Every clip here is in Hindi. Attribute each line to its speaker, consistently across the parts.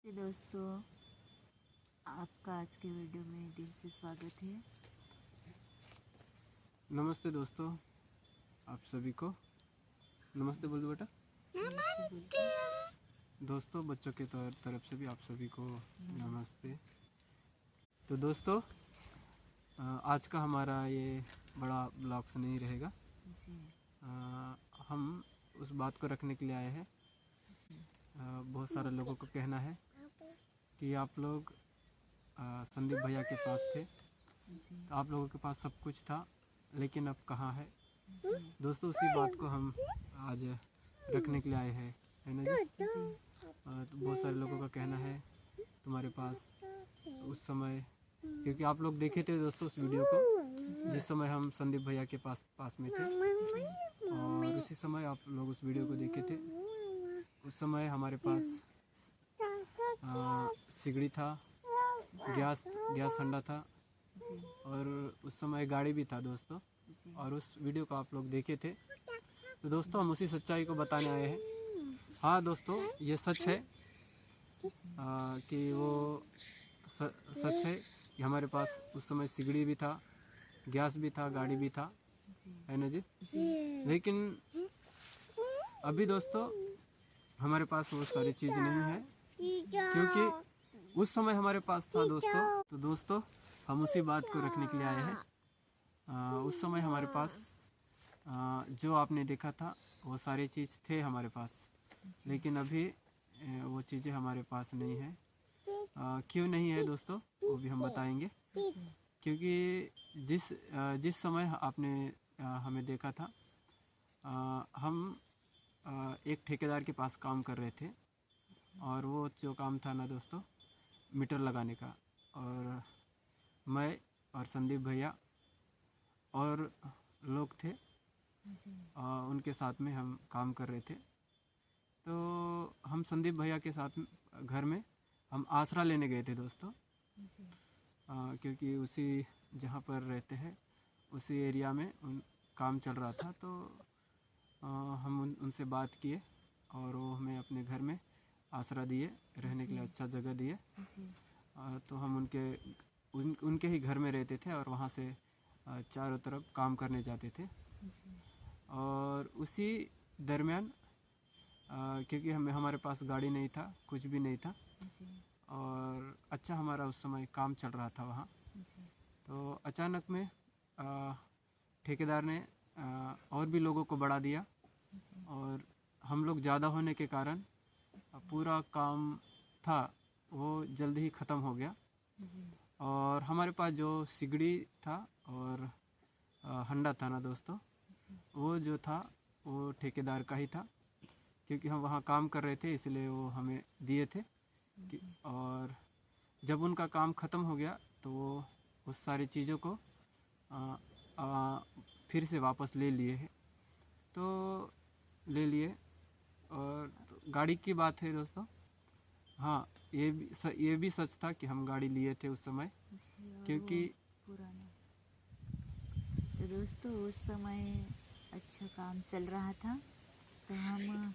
Speaker 1: दोस्तों, आपका आज के वीडियो में दिल से स्वागत है।
Speaker 2: नमस्ते दोस्तों, आप सभी को नमस्ते बोल दो बेटा। दोस्तों, बच्चों के तरफ से भी आप सभी को नमस्ते। तो दोस्तों, आज का हमारा ये बड़ा ब्लॉग्स नहीं रहेगा
Speaker 1: जी।
Speaker 2: हम उस बात को रखने के लिए आए हैं। बहुत सारे लोगों को कहना है कि आप लोग संदीप भैया के पास थे, तो आप लोगों के पास सब कुछ था, लेकिन अब कहाँ है। दोस्तों, उसी बात को हम आज रखने के लिए आए हैं, है ना जी। तो बहुत सारे लोगों का कहना है तुम्हारे पास उस समय, क्योंकि आप लोग देखे थे दोस्तों उस वीडियो को जिस समय हम संदीप भैया के पास में थे, और उसी समय आप लोग उस वीडियो को देखे थे। उस समय हमारे पास सिगड़ी था, गैस ठंडा था, और उस समय गाड़ी भी था दोस्तों, और उस वीडियो को आप लोग देखे थे। तो दोस्तों, हम उसी सच्चाई को बताने आए हैं। हाँ दोस्तों, ये सच है कि वो सच है कि हमारे पास उस समय सिगड़ी भी था, गैस भी था, गाड़ी भी था, है ना जी। लेकिन अभी दोस्तों हमारे पास वो सारी चीज़ नहीं है, क्योंकि उस समय हमारे पास था दोस्तों। तो दोस्तों, हम उसी बात को रखने के लिए आए हैं। उस समय हमारे पास जो आपने देखा था वो सारी चीज़ थे हमारे पास, लेकिन अभी वो चीज़ें हमारे पास नहीं है। क्यों नहीं है दोस्तों, वो भी हम बताएंगे। क्योंकि जिस समय आपने हमें देखा था, हम एक ठेकेदार के पास काम कर रहे थे, और वो जो काम था ना दोस्तों, मीटर लगाने का। और मैं और संदीप भैया और लोग थे, उनके साथ में हम काम कर रहे थे। तो हम संदीप भैया के साथ घर में हम आसरा लेने गए थे दोस्तों, क्योंकि उसी जहाँ पर रहते हैं उसी एरिया में काम चल रहा था। तो हम उनसे बात किए, और वो हमें अपने घर में आसरा दिए, रहने के लिए अच्छा जगह दिए। तो हम उनके ही घर में रहते थे, और वहाँ से चारों तरफ काम करने जाते थे। और उसी दरमियान क्योंकि हमारे पास गाड़ी नहीं था, कुछ भी नहीं था, और अच्छा हमारा उस समय काम चल रहा था वहाँ। तो अचानक में ठेकेदार ने और भी लोगों को बढ़ा दिया, और हम लोग ज़्यादा होने के कारण पूरा काम था वो जल्दी ही ख़त्म हो गया। और हमारे पास जो सिगड़ी था और हंडा था ना दोस्तों, वो जो था वो ठेकेदार का ही था, क्योंकि हम वहाँ काम कर रहे थे, इसलिए वो हमें दिए थे। और जब उनका काम ख़त्म हो गया तो वो उस सारी चीज़ों को फिर से वापस ले लिए हैं। तो ले लिए। और तो गाड़ी की बात है दोस्तों, हाँ, ये भी सच था कि हम गाड़ी लिए थे उस समय, क्योंकि
Speaker 1: पुराना। तो दोस्तों, उस समय अच्छा काम चल रहा था, तो हम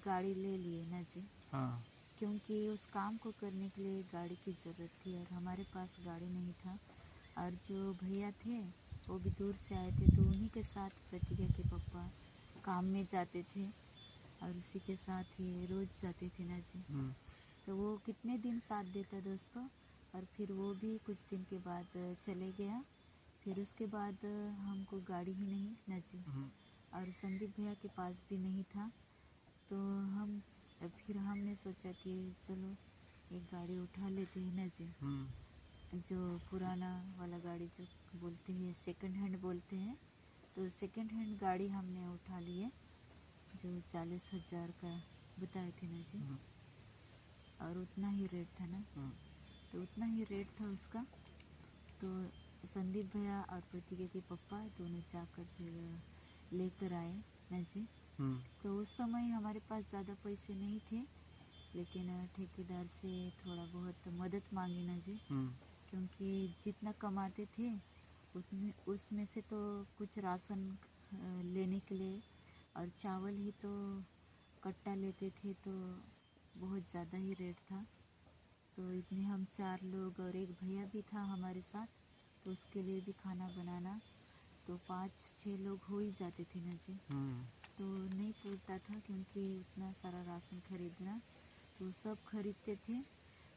Speaker 1: गाड़ी ले लिए ना जी।
Speaker 2: हाँ,
Speaker 1: क्योंकि उस काम को करने के लिए गाड़ी की ज़रूरत थी, और हमारे पास गाड़ी नहीं था। और जो भैया थे वो भी दूर से आए थे, तो उन्हीं के साथ प्रतिज्ञा के पापा काम में जाते थे, और उसी के साथ ही रोज़ जाते थे ना जी। तो वो कितने दिन साथ देता दोस्तों, और फिर वो भी कुछ दिन के बाद चले गया। फिर उसके बाद हमको गाड़ी ही नहीं ना जी, और संदीप भैया के पास भी नहीं था। तो फिर हमने सोचा कि चलो एक गाड़ी उठा लेते हैं ना जी, जो पुराना वाला गाड़ी जो बोलते हैं, सेकंड हैंड बोलते हैं। तो सेकंड हैंड गाड़ी हमने उठा लिए, जो 40,000 का बताए थे ना जी, और उतना ही रेट था ना। तो उतना ही रेट था उसका। तो संदीप भैया और प्रतिज्ञा के पापा दोनों जाकर फिर लेकर आए ना जी। तो उस समय हमारे पास ज़्यादा पैसे नहीं थे, लेकिन ठेकेदार से थोड़ा बहुत मदद मांगी ना जी, क्योंकि जितना कमाते थे उतने उसमें से तो कुछ राशन लेने के लिए, और चावल ही तो कट्टा लेते थे, तो बहुत ज़्यादा ही रेट था। तो इतने हम 4 लोग और एक भैया भी था हमारे साथ, तो उसके लिए भी खाना बनाना, तो 5-6 लोग हो ही जाते थे ना जी। तो नहीं पूछता था क्योंकि उतना सारा राशन खरीदना, तो सब खरीदते थे,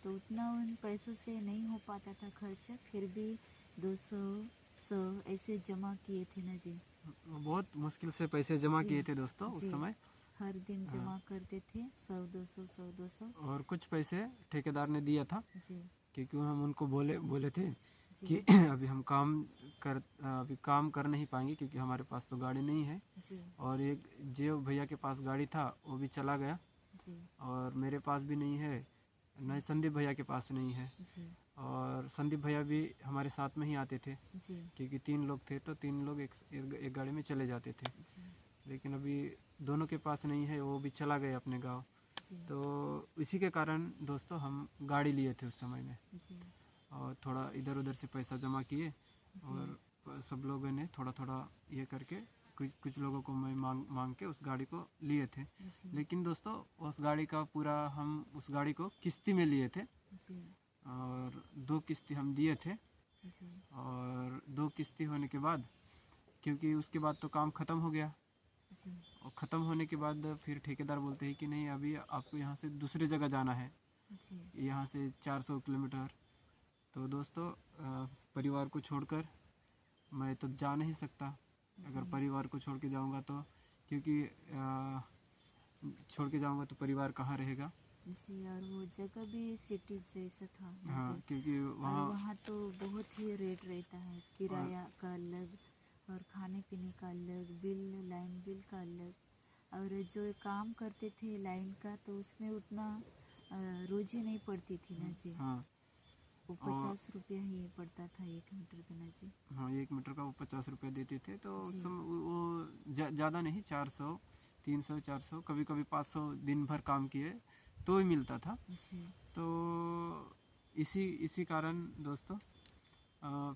Speaker 1: तो उतना उन पैसों से नहीं हो पाता था खर्चा। फिर भी 200-100 ऐसे जमा किए थे ना जी।
Speaker 2: बहुत मुश्किल से पैसे जमा
Speaker 1: जी
Speaker 2: किए थे दोस्तों उस
Speaker 1: जी,
Speaker 2: समय।
Speaker 1: हर दिन
Speaker 2: हाँ।
Speaker 1: जमा करते थे 100-200
Speaker 2: और कुछ पैसे ठेकेदार ने दिया था,
Speaker 1: जी
Speaker 2: क्योंकि हम उनको बोले बोले थे
Speaker 1: जी
Speaker 2: कि अभी काम कर नहीं पाएंगे क्योंकि हमारे पास तो गाड़ी नहीं है।
Speaker 1: जी
Speaker 2: और एक जो भैया के पास गाड़ी था वो भी चला गया,
Speaker 1: जी
Speaker 2: और मेरे पास भी नहीं है, नहीं संदीप भैया के पास नहीं है।
Speaker 1: जी
Speaker 2: और संदीप भैया भी हमारे साथ में ही आते थे,
Speaker 1: जी
Speaker 2: क्योंकि 3 लोग थे तो 3 लोग एक गाड़ी में चले जाते थे।
Speaker 1: जी
Speaker 2: लेकिन अभी दोनों के पास नहीं है, वो भी चला गए अपने गांव।
Speaker 1: जी
Speaker 2: तो इसी के कारण दोस्तों हम गाड़ी लिए थे उस समय में,
Speaker 1: जी
Speaker 2: और थोड़ा इधर उधर से पैसा जमा किए,
Speaker 1: जी
Speaker 2: और सब लोगों ने थोड़ा थोड़ा ये करके कुछ कुछ लोगों को मैं मांग के उस गाड़ी को लिए थे।
Speaker 1: जी
Speaker 2: लेकिन दोस्तों उस गाड़ी का पूरा हम उस गाड़ी को किस्ती में लिए थे,
Speaker 1: जी
Speaker 2: और 2 किस्ती हम दिए थे।
Speaker 1: जी
Speaker 2: और 2 किस्ती होने के बाद, क्योंकि उसके बाद तो काम ख़त्म हो गया,
Speaker 1: जी
Speaker 2: और ख़त्म होने के बाद फिर ठेकेदार बोलते हैं कि नहीं अभी आपको यहाँ से दूसरी जगह जाना है,
Speaker 1: जी
Speaker 2: यहाँ से 400 किलोमीटर। तो दोस्तों परिवार को छोड़कर मैं तो जा नहीं सकता। अगर
Speaker 1: जी
Speaker 2: परिवार को छोड़ के जाऊँगा तो, क्योंकि छोड़ के जाऊँगा तो परिवार कहाँ रहेगा।
Speaker 1: जी, और वो जगह भी सिटी जैसा था ना
Speaker 2: हाँ,
Speaker 1: जी।
Speaker 2: क्योंकि
Speaker 1: और
Speaker 2: वहाँ
Speaker 1: वहाँ तो बहुत ही रेट रहता है, किराया का अलग और खाने पीने का अलग, बिल लाइन बिल का अलग। और जो काम करते थे लाइन का, तो उसमें उतना रोजी नहीं पड़ती थी ना जी।
Speaker 2: हाँ,
Speaker 1: वो
Speaker 2: और
Speaker 1: 50 रुपया ही पड़ता था 1 मीटर का ना जी।
Speaker 2: हाँ 1 मीटर का वो 50 रुपये देते थे। तो उस
Speaker 1: जी
Speaker 2: समय वो ज़्यादा नहीं, 400 300 400 कभी कभी 500 दिन भर काम किए तो ही मिलता था।
Speaker 1: जी
Speaker 2: तो इसी इसी कारण दोस्तों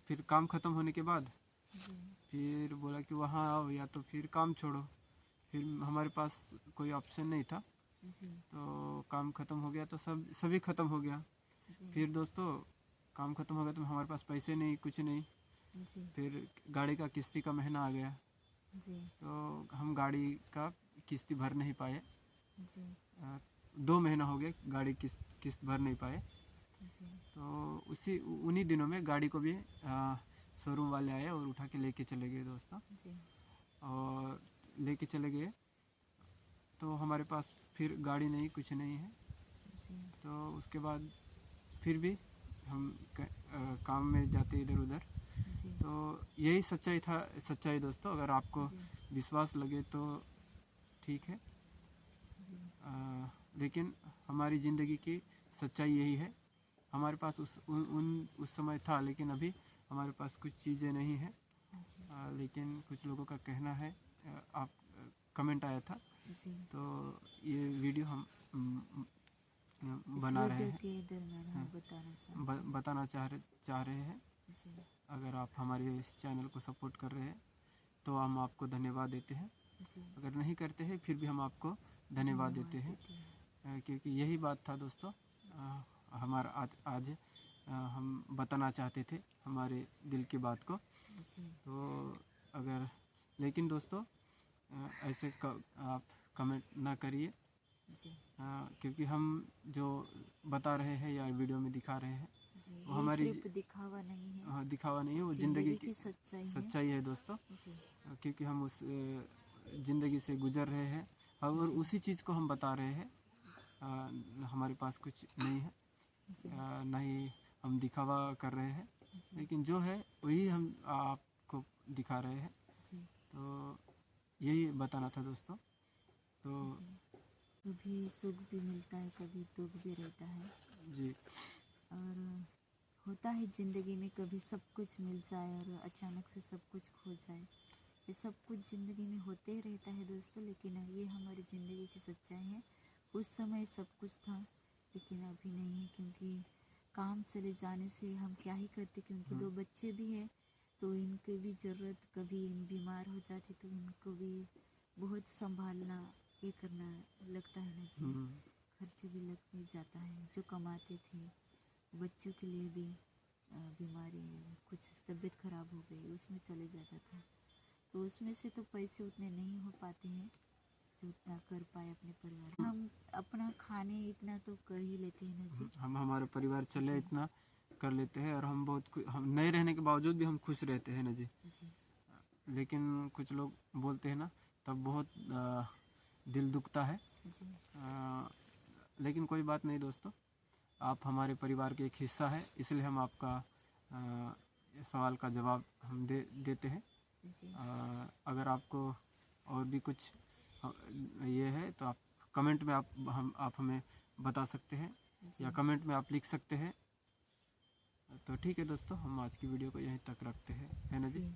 Speaker 2: फिर काम ख़त्म होने के बाद
Speaker 1: जी
Speaker 2: फिर बोला कि वहाँ आओ या तो फिर काम छोड़ो। फिर हमारे पास कोई ऑप्शन नहीं था,
Speaker 1: जी
Speaker 2: तो काम ख़त्म हो गया तो सभी ख़त्म हो गया।
Speaker 1: जी
Speaker 2: फिर दोस्तों काम ख़त्म हो गया तो हमारे पास पैसे नहीं, कुछ नहीं।
Speaker 1: जी
Speaker 2: फिर गाड़ी का किस्ती का महीना आ गया,
Speaker 1: जी
Speaker 2: तो हम गाड़ी का किस्ती भर नहीं पाए।
Speaker 1: जी
Speaker 2: 2 महीना हो गया गाड़ी किस्त भर नहीं पाए।
Speaker 1: जी
Speaker 2: तो उन्हीं दिनों में गाड़ी को भी शोरूम वाले आए और उठा के लेके चले गए दोस्तों।
Speaker 1: जी
Speaker 2: और लेके चले गए तो हमारे पास फिर गाड़ी नहीं, कुछ नहीं है।
Speaker 1: जी
Speaker 2: तो उसके बाद फिर भी हम काम में जाते इधर उधर।
Speaker 1: जी
Speaker 2: तो यही सच्चाई दोस्तों। अगर आपको
Speaker 1: जी
Speaker 2: विश्वास लगे तो ठीक है,
Speaker 1: जी
Speaker 2: लेकिन हमारी ज़िंदगी की सच्चाई यही है। हमारे पास उस समय था, लेकिन अभी हमारे पास कुछ चीज़ें नहीं हैं। लेकिन कुछ लोगों का कहना है, आप कमेंट आया था,
Speaker 1: जी
Speaker 2: तो ये वीडियो हम
Speaker 1: इस
Speaker 2: बना रहे
Speaker 1: वीडियो
Speaker 2: हैं,
Speaker 1: के दरम्यान हम बताना चाहते हैं।
Speaker 2: बताना चाह रहे हैं।
Speaker 1: जी
Speaker 2: अगर आप हमारे इस चैनल को सपोर्ट कर रहे हैं तो हम आपको धन्यवाद देते हैं।
Speaker 1: जी
Speaker 2: अगर नहीं करते हैं फिर भी हम आपको धन्यवाद देते हैं, क्योंकि यही बात था दोस्तों। हमारा आज हम बताना चाहते थे हमारे दिल की बात को।
Speaker 1: जी
Speaker 2: तो अगर लेकिन दोस्तों ऐसे आप कमेंट ना करिए,
Speaker 1: जी
Speaker 2: क्योंकि हम जो बता रहे हैं या वीडियो में दिखा रहे हैं
Speaker 1: जी,
Speaker 2: वो
Speaker 1: ये
Speaker 2: हमारी
Speaker 1: सिर्फ दिखावा नहीं है,
Speaker 2: दिखावा नहीं है, वो
Speaker 1: जिंदगी
Speaker 2: ज़िंदगी की
Speaker 1: की सच्चाई है।
Speaker 2: सच्चाई है दोस्तों।
Speaker 1: जी
Speaker 2: क्योंकि हम उस ज़िंदगी से गुजर रहे हैं और
Speaker 1: जी
Speaker 2: उसी चीज़ को हम बता रहे हैं। हमारे पास कुछ नहीं है,
Speaker 1: जी
Speaker 2: ना ही हम दिखावा कर रहे हैं,
Speaker 1: जी
Speaker 2: लेकिन जो है वही हम आपको दिखा रहे हैं।
Speaker 1: जी
Speaker 2: तो यही बताना था दोस्तों। तो
Speaker 1: जी, कभी सुख भी मिलता है, कभी दुख भी रहता है।
Speaker 2: जी
Speaker 1: और होता है ज़िंदगी में, कभी सब कुछ मिल जाए और अचानक से सब कुछ खो जाए। ये सब कुछ ज़िंदगी में होते ही रहता है दोस्तों, लेकिन ये हमारी ज़िंदगी की सच्चाई है। उस समय सब कुछ था, लेकिन अभी नहीं है, क्योंकि काम चले जाने से हम क्या ही करते, क्योंकि 2 बच्चे भी हैं, तो इनकी भी ज़रूरत, कभी इन बीमार हो जाते तो इनको भी बहुत संभालना, ये करना लगता है ना जी, खर्च भी लग जाता है। जो कमाते थे बच्चों के लिए भी बीमारी, कुछ तबीयत खराब हो गई, उसमें चले जाता था। तो उसमें से तो पैसे उतने नहीं हो पाते हैं जो उतना कर पाए अपने परिवार। हम अपना खाने इतना तो कर ही लेते हैं ना जी।
Speaker 2: हम हमारे परिवार चले
Speaker 1: जी।
Speaker 2: इतना कर लेते हैं, और हम बहुत हम नहीं रहने के बावजूद भी हम खुश रहते हैं ना जी।
Speaker 1: जी
Speaker 2: लेकिन कुछ लोग बोलते हैं ना, तब बहुत दिल दुखता है।
Speaker 1: जी
Speaker 2: लेकिन कोई बात नहीं दोस्तों, आप हमारे परिवार के एक हिस्सा है, इसलिए हम आपका सवाल का जवाब हम देते हैं।
Speaker 1: जी
Speaker 2: अगर आपको और भी कुछ ये है तो आप कमेंट में आप हमें बता सकते हैं,
Speaker 1: जी
Speaker 2: या कमेंट में आप लिख सकते हैं। तो ठीक है दोस्तों, हम आज की वीडियो को यहीं तक रखते हैं, है ना जी।
Speaker 1: जी।